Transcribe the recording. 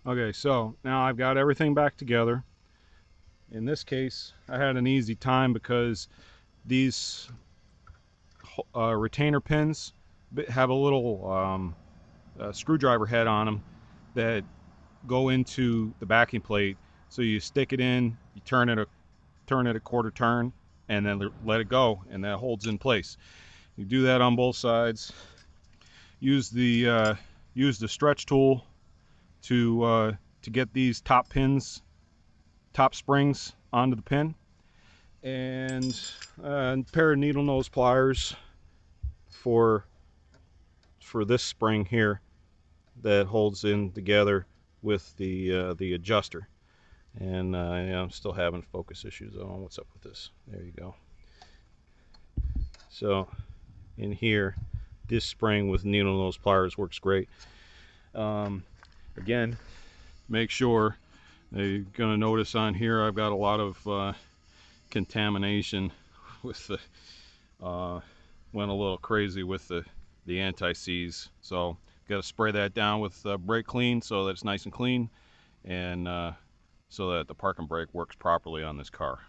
Okay, so now I've got everything back together. In this case, I had an easy time because these retainer pins have a little screwdriver head on them that go into the backing plate. So you stick it in, you turn it a quarter turn, and then let it go, and that holds in place. You do that on both sides. Use the stretch tool to get these top springs onto the pin, and a pair of needle nose pliers for this spring here that holds in together with the adjuster. And yeah, I'm still having focus issues. I don't know what's up with this. There you go. So in here, this spring with needle nose pliers works great. Again, make sure you're going to notice on here I've got a lot of contamination with the went a little crazy with the anti-seize, so got to spray that down with brake clean so that it's nice and clean, and so that the park and brake works properly on this car.